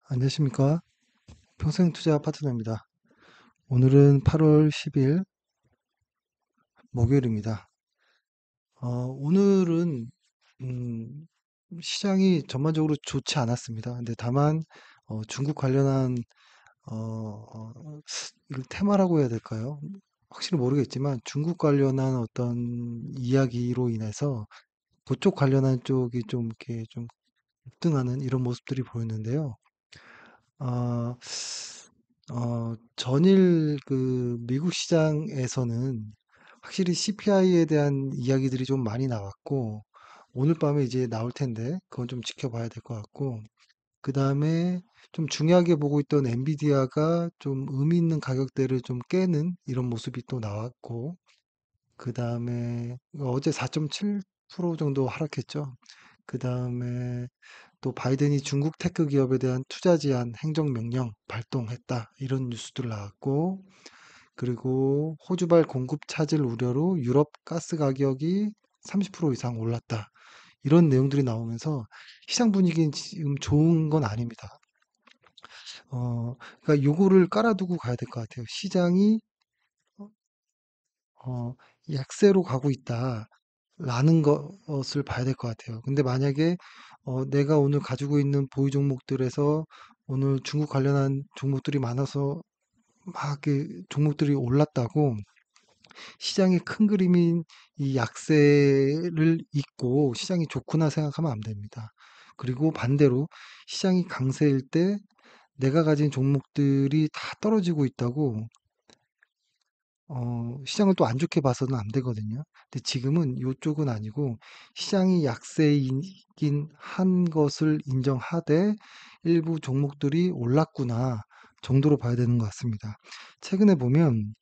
안녕하십니까? 평생투자 파트너입니다. 오늘은 8월 10일 목요일입니다. 오늘은 음, 시장이 전반적으로 좋지 않았습니다. 근데 다만 중국 관련한 어, 이걸 테마라고 해야 될까요? 확실히 모르겠지만 중국 관련한 어떤 이야기로 인해서 그쪽 관련한 쪽이 좀 이렇게 좀 급등하는 이런 모습들이 보였는데요. 어, 전일 그 미국 시장에서는 확실히 CPI에 대한 이야기들이 좀 많이 나왔고, 오늘 밤에 이제 나올 텐데, 그건 좀 지켜봐야 될 것 같고, 그 다음에 좀 중요하게 보고 있던 엔비디아가 좀 의미 있는 가격대를 좀 깨는 이런 모습이 또 나왔고, 그 다음에 어제 4.7% 정도 하락했죠. 그 다음에 또 바이든이 중국 테크 기업에 대한 투자 제한 행정명령 발동했다. 이런 뉴스들 나왔고, 그리고 호주발 공급 차질 우려로 유럽 가스 가격이 30% 이상 올랐다. 이런 내용들이 나오면서 시장 분위기는 지금 좋은 건 아닙니다. 그러니까 요거를 깔아두고 가야 될 것 같아요. 시장이 어, 약세로 가고 있다라는 것을 봐야 될 것 같아요. 근데 만약에 내가 오늘 가지고 있는 보유 종목들에서 오늘 중국 관련한 종목들이 많아서 막 이렇게 종목들이 올랐다고 시장의 큰 그림인 이 약세를 잊고 시장이 좋구나 생각하면 안 됩니다. 그리고 반대로 시장이 강세일 때 내가 가진 종목들이 다 떨어지고 있다고 시장을 또 안 좋게 봐서는 안 되거든요. 근데 지금은 요쪽은 아니고 시장이 약세이긴 한 것을 인정하되 일부 종목들이 올랐구나 정도로 봐야 되는 것 같습니다. 최근에 보면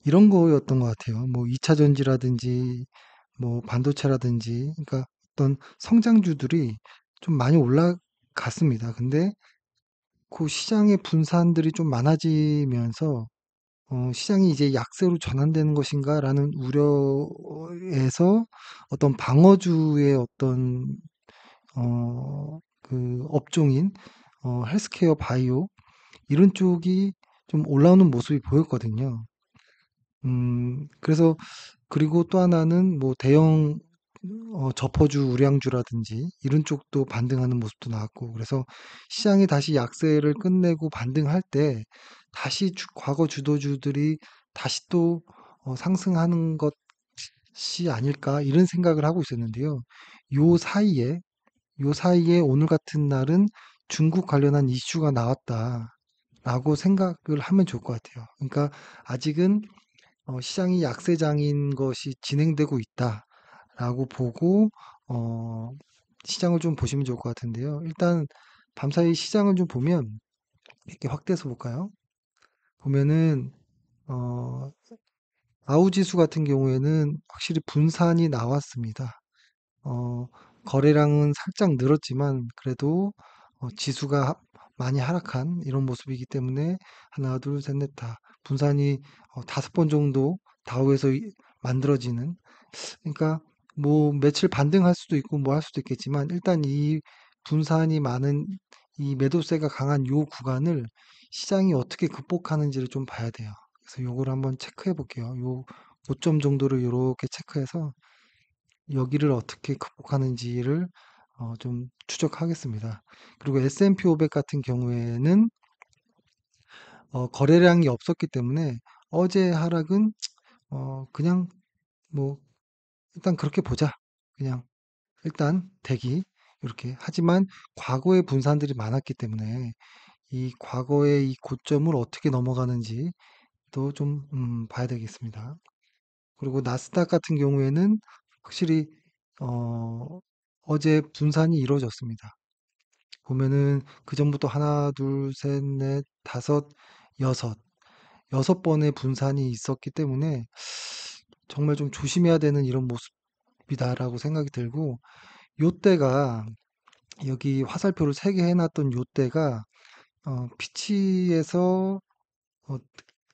이런 거였던 것 같아요. 뭐 2차 전지라든지 뭐 반도체라든지 그러니까 어떤 성장주들이 좀 많이 올라갔습니다. 근데 그 시장의 분산들이 좀 많아지면서 시장이 이제 약세로 전환되는 것인가라는 우려에서 어떤 방어주의 어떤 그 업종인 헬스케어 바이오 이런 쪽이 좀 올라오는 모습이 보였거든요. 그래서 그리고 또 하나는 뭐 대형 저퍼주, 우량주라든지 이런 쪽도 반등하는 모습도 나왔고 그래서 시장이 다시 약세를 끝내고 반등할 때 다시 과거 주도주들이 다시 또 상승하는 것이 아닐까 이런 생각을 하고 있었는데요. 요 사이에 요 사이에 오늘 같은 날은 중국 관련한 이슈가 나왔다라고 생각을 하면 좋을 것 같아요. 그러니까 아직은 시장이 약세장인 것이 진행되고 있다라고 보고 어, 시장을 좀 보시면 좋을 것 같은데요. 일단 밤사이 시장을 좀 보면 이렇게 확대해서 볼까요? 보면은 어, 아우지수 같은 경우에는 확실히 분산이 나왔습니다. 어, 거래량은 살짝 늘었지만 그래도 지수가 많이 하락한 이런 모습이기 때문에 하나, 둘, 셋, 넷, 다 분산이 5번 정도 다우에서 만들어지는 그러니까 뭐 며칠 반등할 수도 있고 뭐 할 수도 있겠지만 일단 이 분산이 많은 이 매도세가 강한 요 구간을 시장이 어떻게 극복하는지를 좀 봐야 돼요. 그래서 요거를 한번 체크해 볼게요. 요 고점 정도를 요렇게 체크해서 여기를 어떻게 극복하는지를 좀 추적하겠습니다. 그리고 S&P 500 같은 경우에는 거래량이 없었기 때문에 어제 하락은 그냥 뭐 일단 그렇게 보자. 그냥 일단 대기 이렇게 하지만 과거의 분산들이 많았기 때문에 이 과거의 이 고점을 어떻게 넘어가는지 또 좀 봐야 되겠습니다. 그리고 나스닥 같은 경우에는 확실히 어, 어제 분산이 이루어졌습니다. 보면은 그전부터 하나, 둘, 셋, 넷, 다섯, 여섯, 6번의 분산이 있었기 때문에 정말 좀 조심해야 되는 이런 모습이다라고 생각이 들고 요때가 여기 화살표를 3개 해놨던 요때가 피치에서 어,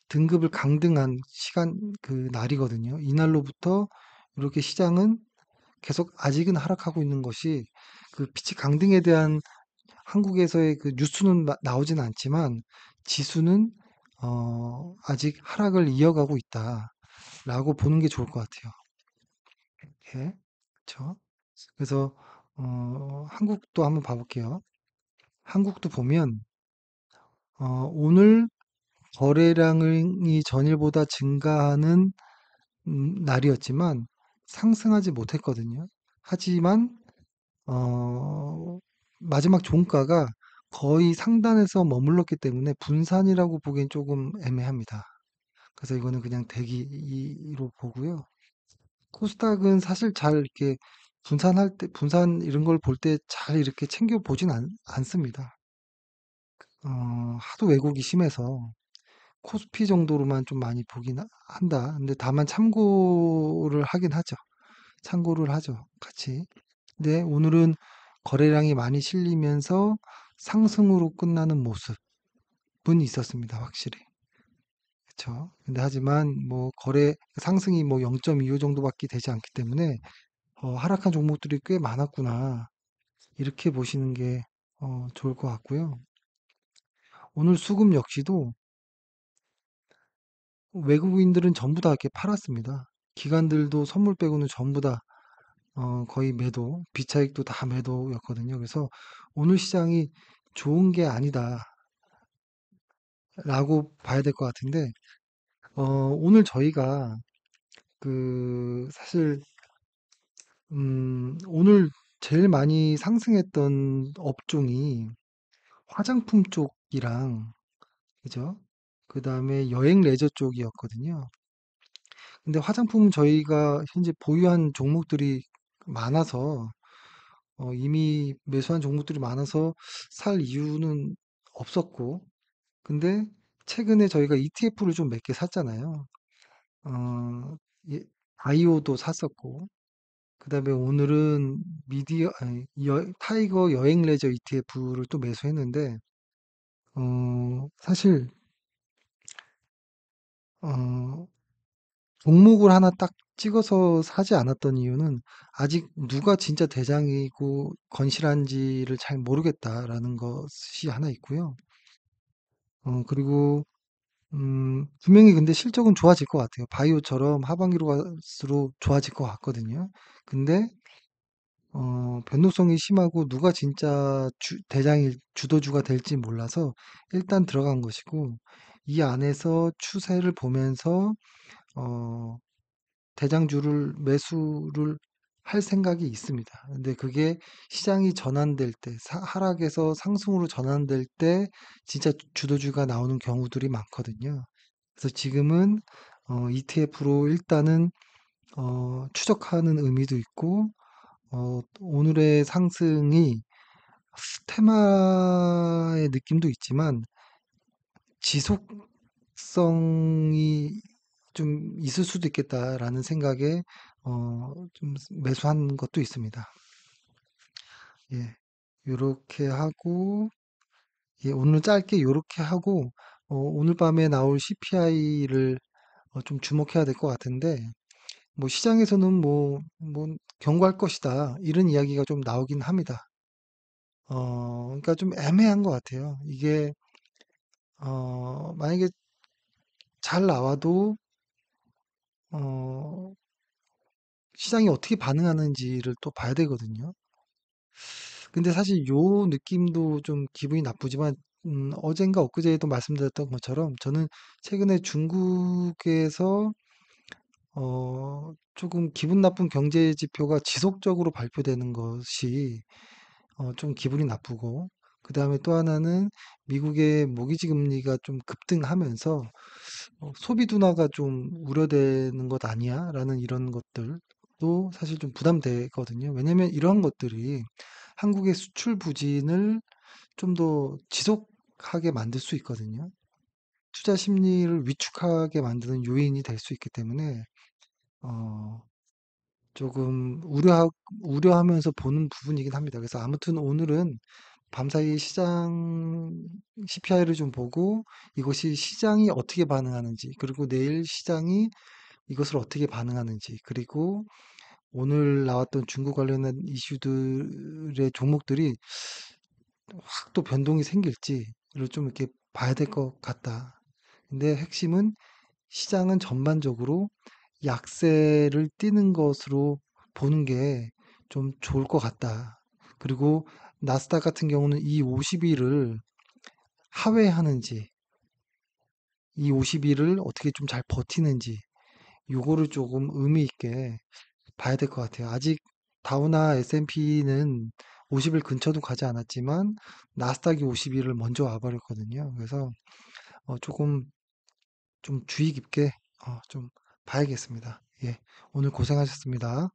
등급을 강등한 시간 그 날이거든요. 이날로부터 이렇게 시장은 계속 아직은 하락하고 있는 것이 그 피치 강등에 대한 한국에서의 그 뉴스는 나오진 않지만 지수는 아직 하락을 이어가고 있다라고 보는 게 좋을 것 같아요. 예, 그렇죠. 그래서 한국도 한번 봐볼게요. 한국도 보면 오늘 거래량이 전일보다 증가하는 날이었지만 상승하지 못했거든요. 하지만 어, 마지막 종가가 거의 상단에서 머물렀기 때문에 분산이라고 보기엔 조금 애매합니다. 그래서 이거는 그냥 대기로 보고요. 코스닥은 사실 잘 이렇게 분산할 때, 분산 이런 걸 볼 때 잘 이렇게 챙겨 보진 않습니다. 하도 왜곡이 심해서 코스피 정도로만 좀 많이 보긴 한다. 근데 다만 참고를 하긴 하죠. 참고를 하죠. 같이. 네, 오늘은 거래량이 많이 실리면서 상승으로 끝나는 모습은 있었습니다. 확실히. 그렇죠. 근데 하지만 뭐 거래 상승이 뭐 0.25 정도밖에 되지 않기 때문에 하락한 종목들이 꽤 많았구나. 이렇게 보시는 게 좋을 것 같고요. 오늘 수급 역시도 외국인들은 전부 다 이렇게 팔았습니다. 기관들도 선물 빼고는 전부 다 거의 매도, 비차익도 다 매도였거든요. 그래서 오늘 시장이 좋은 게 아니다라고 봐야 될 것 같은데, 오늘 저희가 사실, 오늘 제일 많이 상승했던 업종이 화장품 쪽이랑, 그죠? 그 다음에 여행 레저 쪽이었거든요. 근데 화장품은 저희가 현재 보유한 종목들이 많아서, 이미 매수한 종목들이 많아서 살 이유는 없었고, 근데 최근에 저희가 ETF를 좀 몇 개 샀잖아요. 예, 바이오도 샀었고, 그 다음에 오늘은 아니, 타이거 여행 레저 ETF를 또 매수했는데, 사실, 어, 종목을 하나 딱 찍어서 사지 않았던 이유는 아직 누가 진짜 대장이고 건실한지를 잘 모르겠다라는 것이 하나 있고요. 그리고 분명히 근데 실적은 좋아질 것 같아요. 바이오처럼 하반기로 갈수록 좋아질 것 같거든요. 근데 변동성이 심하고 누가 진짜 주도주가 될지 몰라서 일단 들어간 것이고, 이 안에서 추세를 보면서 어, 대장주를 매수를 할 생각이 있습니다. 근데 그게 시장이 전환될 때, 하락에서 상승으로 전환될 때 진짜 주도주가 나오는 경우들이 많거든요. 그래서 지금은 ETF로 일단은 추적하는 의미도 있고, 오늘의 상승이 테마의 느낌도 있지만 지속성이 좀 있을 수도 있겠다라는 생각에 좀 매수한 것도 있습니다. 예. 요렇게 하고, 예, 오늘 짧게 요렇게 하고, 오늘 밤에 나올 CPI를 좀 주목해야 될 것 같은데, 뭐 시장에서는 뭐 경고할 것이다. 이런 이야기가 좀 나오긴 합니다. 그러니까 좀 애매한 것 같아요. 이게, 만약에 잘 나와도, 어, 시장이 어떻게 반응하는지를 또 봐야 되거든요. 근데 사실 요 느낌도 좀 기분이 나쁘지만, 어젠가 엊그제도 말씀드렸던 것처럼 저는 최근에 중국에서, 조금 기분 나쁜 경제 지표가 지속적으로 발표되는 것이 좀 기분이 나쁘고, 그 다음에 또 하나는 미국의 모기지 금리가 좀 급등하면서 소비 둔화가 좀 우려되는 것 아니야? 라는 이런 것들도 사실 좀 부담되거든요. 왜냐면 이러한 것들이 한국의 수출 부진을 좀 더 지속하게 만들 수 있거든요. 투자 심리를 위축하게 만드는 요인이 될 수 있기 때문에 어, 조금 우려하면서 보는 부분이긴 합니다. 그래서 아무튼 오늘은 밤사이 시장 CPI를 좀 보고 이것이 시장이 어떻게 반응하는지, 그리고 내일 시장이 이것을 어떻게 반응하는지, 그리고 오늘 나왔던 중국 관련한 이슈들의 종목들이 확 또 변동이 생길지를 좀 이렇게 봐야 될 것 같다. 근데 핵심은 시장은 전반적으로 약세를 띠는 것으로 보는 게 좀 좋을 것 같다. 그리고 나스닥 같은 경우는 이 50일을 하회하는지, 이 50일을 어떻게 좀 잘 버티는지, 요거를 조금 의미 있게 봐야 될 것 같아요. 아직 다우나 S&P는 50일 근처도 가지 않았지만 나스닥이 50일을 먼저 와버렸거든요. 그래서 조금 좀 주의 깊게 좀 봐야겠습니다. 예, 오늘 고생하셨습니다.